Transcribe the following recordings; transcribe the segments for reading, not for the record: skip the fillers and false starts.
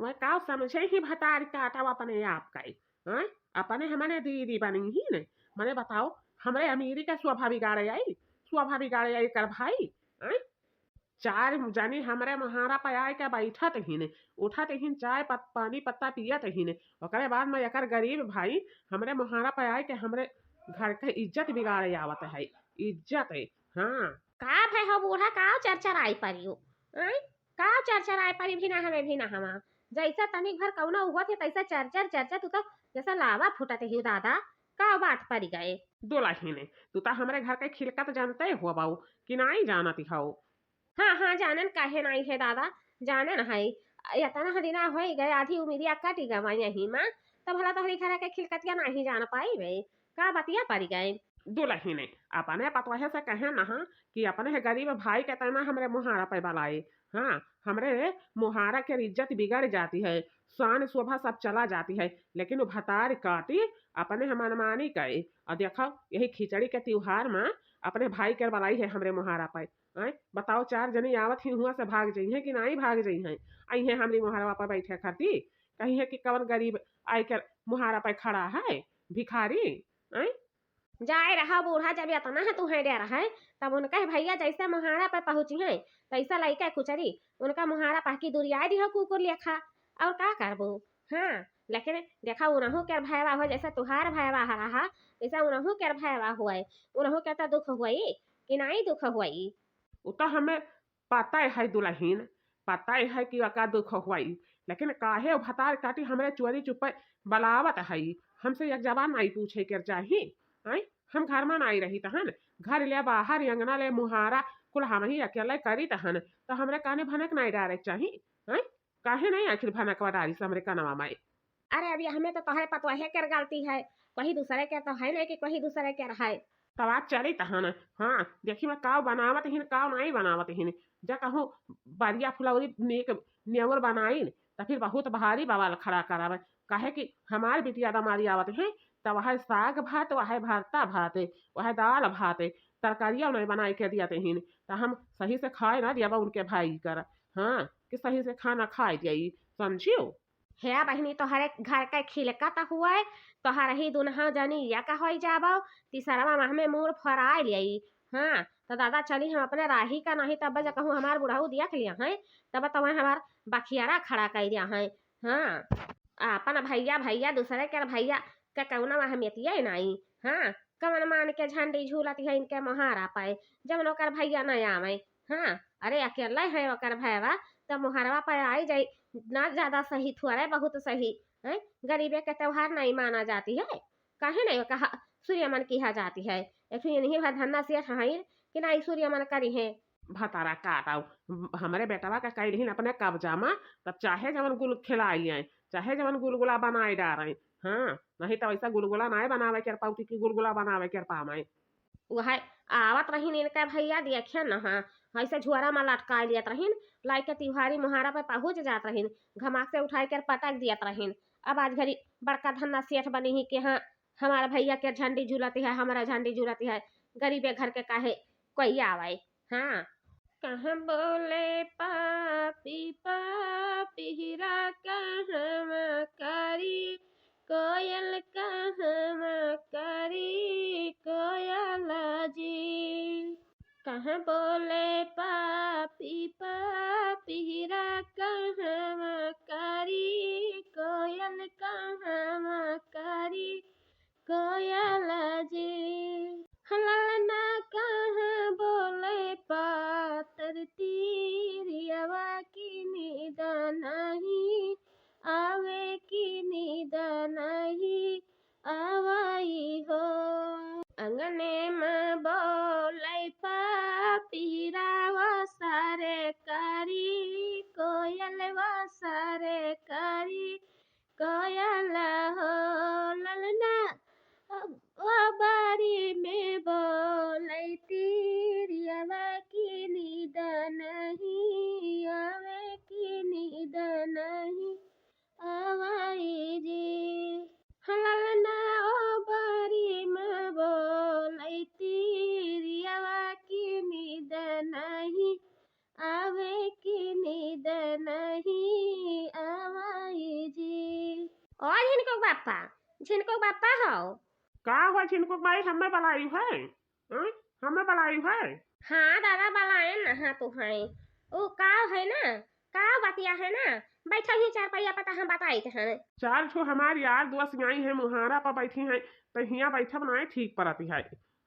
वह का समझे ही भतार काटा अपने आप का हैं? अपने हमारे दीदी बनी ही ने मने बताओ हमरे अमीरी का स्वभाव बिगाड़े आई कर भाई हैं? चार जानी हमरे मुहारा पे आए के बैठत ही ने उठत ही चाय पानी पत्ता पियत ही ने ओकरे बाद में एकर गरीब भाई हमरे मुहारा पे आए के हमरे घर के इज्जत बिगाड़े आवत है इज्जत है। हाँ का भाई हो बूढ़ा का चरचराई परियो आई का चरचराई परी भी ना हमें भी ना हमा जैसा तनिक भर कौना हुआ थे तैसा चरचर चरचर तू तो जैसा लावा फुटत ही दादा का बात पड़ी गए। दुल्ही ने तू तो हमारे घर के खिलकत जानते हो बाबू कि नहीं जानती हो। हाँ हाँ जानन काहे नहीं है दादा जानन है इतना दिना हो गए आधी उम्मीदिया कटी गवा यही माँ तब भला तोहरी घर के खिलकतिया नहीं जान पाई वे का बतिया पड़ी गए। दुल्ही ने अपने पतवाहे से कहे नहा कि अपने गरीब भाई के तना हमरे मुहारा पे बलाए। हाँ हमरे मुहारा के इज्जत बिगड़ जाती है शान शोभा सब चला जाती है लेकिन वो भतार काटी अपने हम मनमानी गए और देखो यही खिचड़ी के त्योहार में अपने भाई के बलाई है हमरे मुहारा पे। बताओ चार जने आवत ही हुआ से भाग जाइ है कि नहीं भाग जाइ है आई है हमारी मुहारा पर बैठे खाती कही है कि कवन गरीब आई कर मुहारा पे खड़ा है भिखारी। जाए रहा बूढ़ा जब इतना है तू है डर है तब उनका भैया जैसे मुहारा पर पहुंची है तैसा लइका कुचरी उनका मुहारा पाकी दुरिया दी हो कुकुर लेखा और का करबो। हाँ लेकिन देखा उनहु के भयवा हो जैसा तुहार भयवा रहा वैसा उनहु के भयवा हुआ उनहु के तो दुख हुई कि नहीं दुख हुई। तो हमें पता है दुल्हीन पता है कि का दुख हुई लेकिन काहे भतार काटी हमरे चोरी चुपे बलावत है हमसे एक जबान नहीं पूछे कर चाहिए। हम घर में नहीं रही तहन घर ले बाहर अंगना ले मुहारा कुल हम ही अकेले करी तहन तो हमरे काने भनक नहीं डारे चाहिए काहे नहीं आखिर भनक डारी से हमरे कनवा में। अरे अभी हमें तो तोहरे पतवाहे कर गलती है कोई दूसरे के तो है नहीं कि कोई दूसरे के है तब आज चली तहन। हाँ देखी मैं काव बनावत हिन काव नहीं बनावत हिन जा कहूँ बारिया फुलौरी नेक नेवर बनाई तो फिर बहुत भारी बवाल खड़ा करावे काहे कि हमार बिटिया दमारी आवत है तो वह साग भात वह भरता भात वह दाल भात तरकारिया नहीं बनाई के दिया हिन तो हम सही से खाए ना दिया उनके भाई कर। हाँ कि सही से खाना खाए दिया समझियो। है बहनी तोहरे घर का खिलका तो हुआ है तोहर ही दुनहा जनी या का हो जाबो तीसरा माह में मूर फराए लियाई। हाँ तो दादा चली हम अपने राही का नहीं तब जा कहूँ हमार बुढ़ाऊ दिया के लिया है तब तो हमार बखियारा खड़ा कर दिया है। हाँ अपन भैया भैया दूसरे के भैया के कौना अहमियतिया नहीं। हाँ कवन मान के झंडी झूलती है इनके मुहारा पाए जब ओकर भैया नहीं आवे। हाँ अरे अकेला है ओकर भैया तब मुहारवा पे आई जाई ना ज्यादा सही थोड़ा बहुत सही है गरीबे के त्योहार नहीं माना जाती है काहे नहीं कहा सूर्यमन किया जाती है एक नहीं धन्ना से कि नहीं सूर्यमन करी है। भतारा काटाऊ हमारे बेटवा का कही अपने कब्जा में तब चाहे जवन गुल खिलाई आए चाहे जवन गुलगुला बनाए डारे। हाँ नहीं तो ऐसा गुलगुला नहीं बनावे कर पाऊ कि गुलगुला बनावे कर पावे वह आवत रहीन इनका भैया देखिए न। हाँ ऐसे झुआरा में लटका लियत रहीन लाई के तिहारी मुहारा पे पहुंच जात रहीन घमाक से उठाई कर पटक दियत रहीन। अब आज घड़ी बड़का धन्ना सेठ बनी ही कि हाँ हमारा भैया के झंडी झूलती है हमारा झंडी झूलती है गरीबे घर के काहे कोई आवे। हाँ कहाँ बोले पापी पापी हीरा कहाँ करी कोयल कहाँ करी कोयल जी कहाँ बोले पापी पापी हीरा कहाँ करी कोयल कहाँ करी कोयल जी ललना कहाँ बोले पातर तीरियावा की नींद नहीं आवे की नींद नहीं आवाई हो अंगने में बोले पापीरा वो सारे कारी कोयल वो सारे कारी कोयल हो ललना बारी में बोले तीरियावा की नींद नहीं आवे की नींद नहीं आवाई जी ललना ओ बारी में बोले तीरियावा की नींद नहीं आवे की नींद नहीं आवा झिनकुक बापा, झिनकुक बापा हो। का हुआ छिनको माई हमें बलाई है? हाँ? हमें बलाई है? हाँ दादा बलायन नहा तू है ओ का है ना, का बतिया है ना, बैठा ही चार पहिया पता हम बताई थे। चार ठो हमार यार दोस्त आई है मुहारा पर बैठी है तो हिया बैठा बनाए ठीक परती है।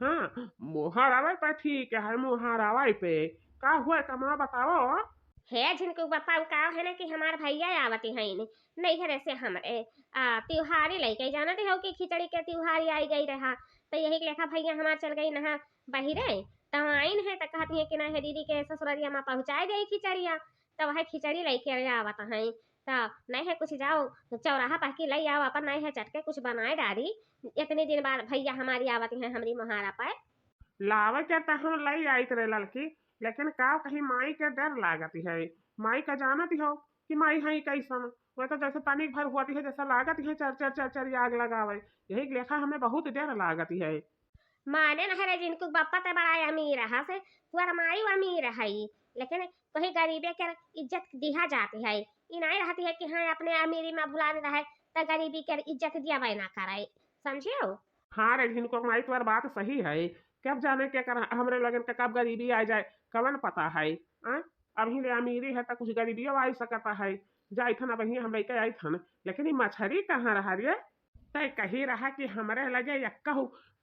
हाँ मुहारावे पे ठीक है मुहारावे पे का हुआ कमा बताओ। है झिनकुक बापा उ का है ना कि हमार भैया आवती है नहीं है से हमरे त्योहारी लेके जाना थे हो कि खिचड़ी के त्योहारी आई गई रहा तो यही के लेखा भैया हमार चल गई नहा बहिरे तब आइन है तो कहती है कि ना है दीदी के ससुररिया में पहुंचाए दे खिचड़िया तब वह खिचड़ी लेके आवत है तो नहीं है कुछ जाओ चौराहा पर की ले आओ अपन नहीं है चटके कुछ बनाए डाली इतने दिन बाद भैया हमारी आवती है हमारी मुहारा पर। लावे के तो हम लई आई रे लड़की लेकिन का कहीं माई के डर लागती है। माई का जानती हो कि माई है कैसन वह तो जैसे तनिक भर हुआती है जैसा लागती है चर चर चर चर आग लगावे यही के लेखा हमें बहुत डर लागती है। माने न हरे जिनको बापा ते बड़ा अमीर है से तुअर माई अमीर है लेकिन कहीं गरीबे के इज्जत दिया जाती है ई नहीं रहती है कि हाँ अपने अमीरी में भुला रहे तो गरीबी के इज्जत दिया ना करे समझियो। हाँ रे इनको माई तुम्हारी बात सही है। कब जाने क्या कर हमरे लगन का कब गरीबी आ जाए कवन पता है। आ? अभी ले अमीरी है तो कुछ गरीबी आ सकता है। जाई थन अब हम लेके आई थन लेकिन ये मछली कहाँ रहा रे? तय कही रहा कि हमरे लगे यक्का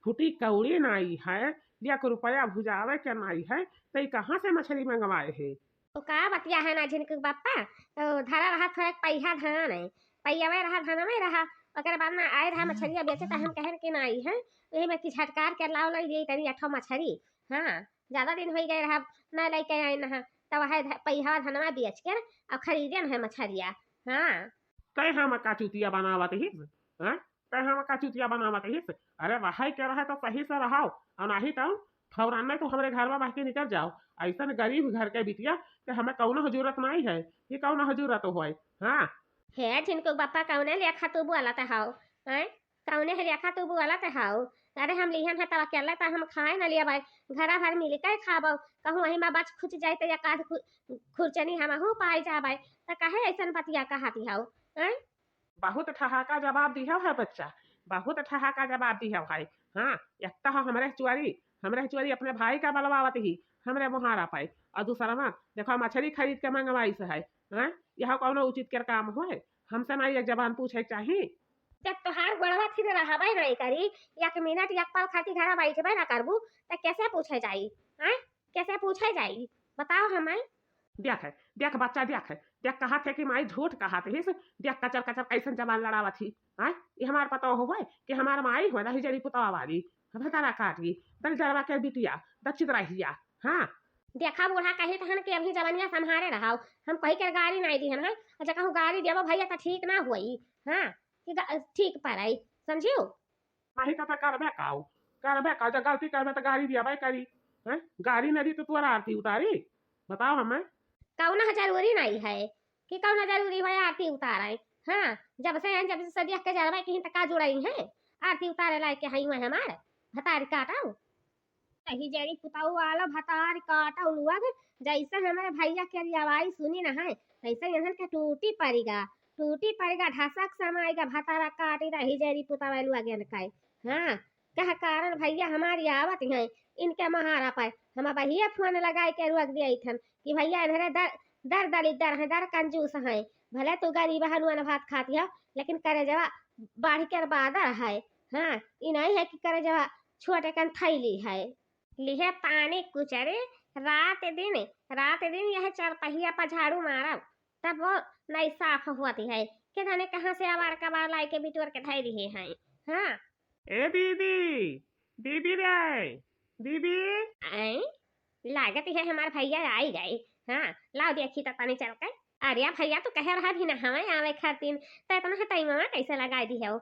फूटी कौड़ी नाई है 1 रुपया भुजावे के नाई है तय कहाँ से मछली मंगवाए है। तो का बतिया है ना जिनको बापा तो धरा रहा थोड़ा पैसा धान है पैया में रहा धान में रहा ओकर बाद में आए रहा मछलियां बेचे तो हम कहन के नाई है यही में कि झटकार के लाओ ले दी तनी अठो मछली। हाँ ज्यादा दिन हो गए रहा ना लेके आए ना तब है पैसा धनवा बेच कर और खरीदे है मछलिया। हाँ तय हम का चुतिया बनावत ही हाँ? तय हम का चुतिया बनावत ही अरे वहाई के रहा तो सही से रहो और नहीं तो फौरन में तो हमारे घर में बह के निकल जाओ। ऐसा गरीब घर के बिटिया कि हमें कौनो जरूरत नहीं है कि कौनो जरूरत हो। हाँ है जिनको बापा कौने लेखा तू बोला तो हाउ हैं कौने है लेखा तू बोला तो हाउ अरे हम लिहन है तब अकेला तो हम खाए ना लिया भाई घरा भर मिल के खाबो कहूँ वही में बच खुच जाए तो या काद खुरचनी हम हूँ पाई जाबे तो कहे ऐसा बतिया कहाती हाउ हैं। बहुत ठहाका जवाब दिया है बच्चा बहुत ठहाका जवाब दिया भाई। हाँ एक तो हमरे चुआरी अपने भाई का बलवावत ही हमरे मुहारा पाए और दूसरा ना देखो मछली खरीद के मंगवाई से है। हाँ? यह कौनो उचित कर काम हो हमसे ना एक जबान पूछे चाहिए। जब तोहार गोड़वा फिर रहबे नहीं करी एक मिनट एक पल खाती घरा बैठबे ना करबू तो कैसे पूछे जाई हैं कैसे पूछे जाई बताओ हमें। देख देख बच्चा देख कहा थे कि माई झूठ कहा थे देख कचर कचर कैसन जबान लड़ावत थी। हाँ ये हमार पता हो कि हमार माई हो रही जरी पुतवा वाली हमें तारा काटी दल जरवा के बिटिया दक्षित रहिया। हाँ देखा बूढ़ा कहे तहन के अभी जवनिया संभारे रहा हम कही के गाड़ी नहीं दी है ना अच्छा कहूँ गाड़ी देवो भैया तो ठीक ना हुई। हाँ कि ठीक पर आई समझियो। नहीं तो करबे का जब गलती करबे तो गाड़ी दिया करी। हाँ? गाड़ी नहीं दी तो तुअर आरती उतारी बताओ हमें। कौना जरूरी नहीं है कि कौना जरूरी है आरती उतारे। हाँ जब से सदिया के जरवा कहीं तक जुड़ाई है आरती उतारे लायक के हई हुए हमारे भतारी काटाओ तही जरी पुताऊ वाला भतार काटाओ लुआग जैसे हमारे भैया के आवाज सुनी ना है वैसे इन्हन के टूटी पड़ेगा ढसक समाएगा भतारा काटी रही जरी पुतावा लुआ गेन खाए। हाँ कह कारण भैया हमारी आवत है इनके महारा पर हम भैया फोन लगाए के रुक दिया थन कि भैया इधर दर दलिदर है दर कंजूस है भले तू गरीब हनुमान भात खाती है लेकिन करे जवा बाढ़ के बादर है। हाँ ई नहीं है कि करे जवा छोटे कन थैली है लिहे पानी कुचरे रात दिन यह चरपहिया पर झाड़ू मारा तब वो नहीं साफ हुआती है कि जाने कहाँ से आवार कबार लाई के बिटोर के धै रहे हैं। हाँ ए दीदी दीदी रे दीदी आई लागत है हमारे भैया आई गए। हाँ लाओ देखी तो पानी चल के अरे भैया तो कह रहा भी ना हमें आवे खातिर तो इतना है टाइम में कैसे लगाई दी है वो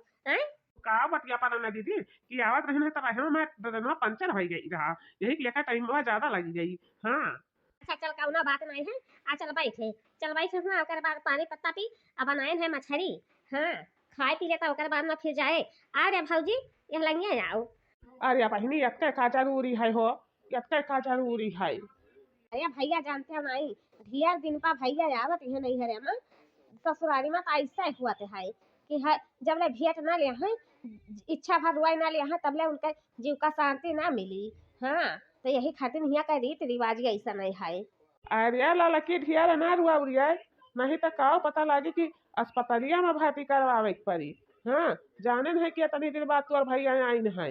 का बतिया पाना ना दीदी कि आवत रहने तो रहे मैं बदनवा पंचर हो गई रहा यही के लेकर टाइम ज्यादा लगी गई। हाँ अच्छा चल कौना बात नहीं है आ चल बैठे ना ओकर बाद पानी पत्ता पी अब बनाए है मछली। हाँ खाए पी लेता ओकर बाद में फिर जाए आ रे भौजी ये लंगिया जाओ। अरे बहनी इतने का जरूरी है हो इतने का जरूरी है। अरे भैया जानते हो नहीं ढेर दिन पा भैया आवत है नहीं हरे में ससुरारी में तो ऐसा हुआ है कि जब ले भेंट ना लिया है इच्छा भर रुआई ना लिया है तब ले उनके जीव का शांति ना मिली। हाँ तो यही खातिर यहाँ का रीत रिवाज ऐसा नहीं है। अरे लड़की ढिया ना रुआ उड़िया नहीं तो का पता लागी कि अस्पतालिया में भर्ती करवावे के पड़ी। हाँ जाने है कि इतनी देर बाद तोर भैया आई है।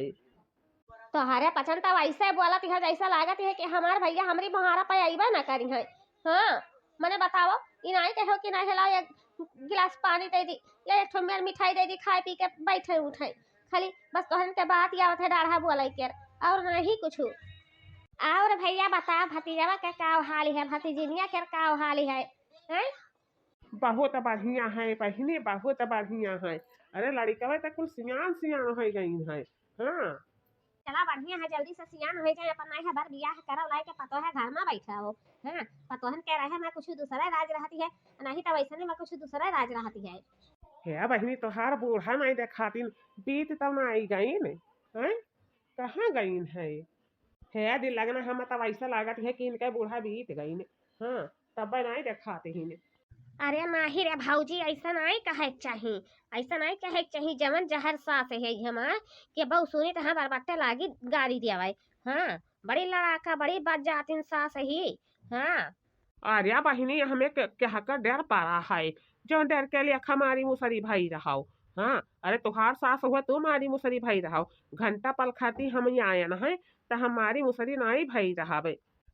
तोहरे पसंद तो वैसे बोलत है जैसा लागत है कि हमार भैया हमारी मुहारा पे आईबा ना करी है। हाँ मने बताओ इनाई कहो कि ना हिला एक गिलास पानी दे दी या एक ठो मिठाई दे दी खाए पी के बैठे उठे खाली बस तोहन के बात ही आवत है डाढ़ा बोले के और नहीं कुछ। और भैया बता भतीजवा के का हाल है भतीजिनिया के का हाल है हैं? बहुत बढ़िया है बहनी बहुत बढ़िया है। अरे लड़का तो कुल सियान सियान हो गई है। हाँ चला बढ़िया है जल्दी से सियान हो जाए अपन नहीं बार बियाह करव लाए के पतो है घर में बैठा हो। हां पतोहन कह रहे मैं कुछ दूसरा राज रहती है नहीं तो वैसे नहीं मैं कुछ दूसरा राज रहती है। हे बहनी तोहार बूढ़ा नहीं देखातीन बीत तब ना आई गई हैं कहाँ गई है। है दिल लगना हम तब ऐसा लागत है कि इनका बूढ़ा बीत गई। हाँ तब नहीं देखाते ही। अरे नाही रे भाऊजी ऐसा नहीं कहे चाहिए ऐसा नहीं कहे चाहिए जमन जहर सास है हमार के बहु सुनी तो हमार बट्टे लागी गाड़ी दिया। हाँ बड़ी लड़ाका बड़ी बात जातिन सास ही। हाँ अरे बहिनी हमें क्या कर डर पा रहा है जो डर के लिए हमारी मुसरी भाई रहा। हाँ अरे तुहार सास हुआ तुम हमारी मुसरी भाई रहा घंटा पल खाती हम यहाँ आया न है तो हमारी मुसरी नहीं भाई रहा।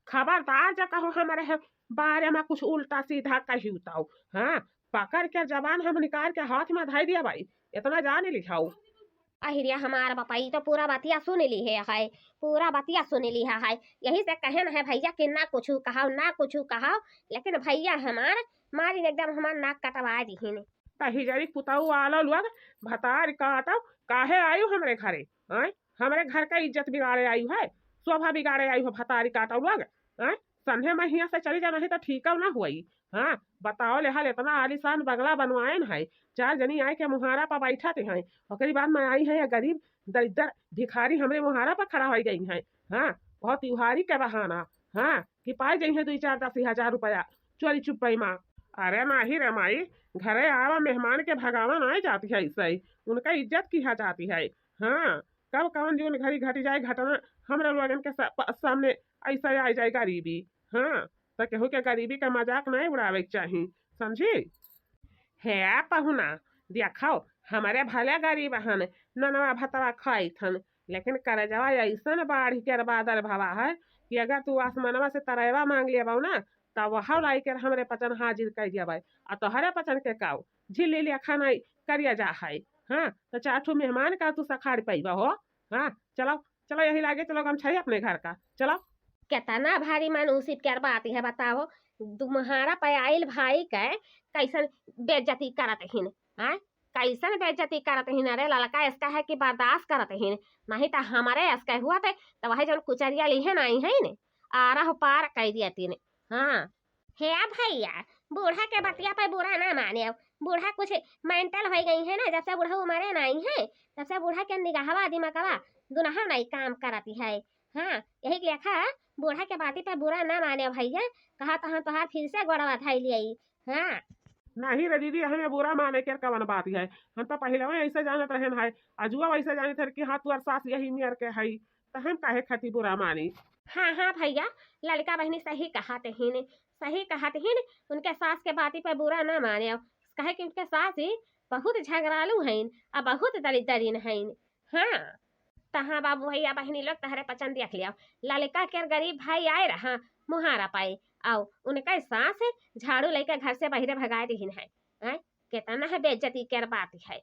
खबरदार जा कहो हमारे बारे में कुछ उल्टा सीधा कही उताओ। हाँ पकड़ के जबान हम निकाल के हाथ में धाई दिया भाई इतना जाने लिखाओ। अहिरिया हमारा बपाई तो पूरा बातिया सुन ली है पूरा बातिया सुन ली है यही से कहे है भैया कि ना कुछ कहा ना कुछ कहा लेकिन भैया हमार मारी एकदम हमार नाक कटवा दी कही जरी पुताऊ आलो लोग भतार काटो काहे आयु हमरे घरे। हमरे घर का इज्जत बिगाड़े आयु है शोभा बिगाड़े आयु है भतारी काटो लोग। संधे में यहाँ से चली जाना है तो ठीक ना हुई। हाँ बताओ ले हाल इतना आलिशान बंगला बनवाए न है 4 जनी आए के मुहारा पर बैठा थे हैं और बाद में आई है गरीब दरिद्र भिखारी हमरे मुहारा पर खड़ा हो गई है। हाँ बहुत त्योहारी के बहाना। हाँ कि पाई गई है 2-4-10 रुपया चोरी चुप्पी माँ। अरे नाही रे माई घरे आवा मेहमान के भगावा नहीं जाती है ऐसे उनका इज्जत किया जाती है। हाँ कब कौन जो घड़ी घटी जाए घटना हमारे लोगन के सामने ऐसा आ जाए गरीबी। हाँ तो केहू के गरीबी का मजाक नहीं उड़ावे के चाहिए समझी। है पहुना देखो हमारे भले गरीब हन ननवा भतवा खाई थन लेकिन करजवा ऐसा बाढ़ के बादल भवा है कि अगर तू आसमानवा से तरवा मांग लिया ना तब वह लाई कर हमरे पचन हाजिर कर दिया आ तोहरे पचन के काऊ झिल्ली लिया खाना करिया जा है। हाँ तो 4 मेहमान का तू सखाड़ पैबा हो। हाँ चलो चलो यही लागे चलो हम छे अपने घर का चलो। कितना भारी मानूसित कर बात है बताओ तुम्हारा पे आइल भाई के कैसन बेइज्जती करत हिन। हाँ कैसन बेइज्जती करत हिन अरे लड़का इसका है कि बर्दाश्त करत हिन नहीं तो हमारे इसका हुआ थे तो वही जब कुचरिया लिहे नहीं है ने आरा पार कह दिया तीन। हाँ हे भैया बूढ़ा के बतिया पे बुरा ना माने बूढ़ा कुछ मेंटल हो गई है ना जब से बूढ़ा उमरे नहीं है तब से बूढ़ा के निगाहवा दिमागवा दुनहा नहीं काम करती है। हाँ यही लेखा बूढ़ा के बाती पे बुरा ना माने भैया कहा तहां फिर से गोड़वा धाई लियाई। हाँ नहीं रे दीदी हमें बुरा माने के कवन बात है हम तो पहले ऐसे जानत रहे है अजुआ वैसे जाने थे कि हाँ तुअर सास यही नियर के है तो हम काहे खती बुरा मानी। हाँ भैया लड़का बहनी सही कहते हैं उनके सास के बाती पे बुरा ना माने कहे कि उनके सास ही बहुत झगड़ालू हैं और बहुत दरिद्रीन हैं। हाँ तहाँ बाबू भैया बहनी लोग तहरे पचन देख लिया लड़का के गरीब भाई आए रहा मुहारा पाए आओ उनका सास झाड़ू लेकर घर से बहिरे भगा दी है। कितना है बेइज्जती के बात है।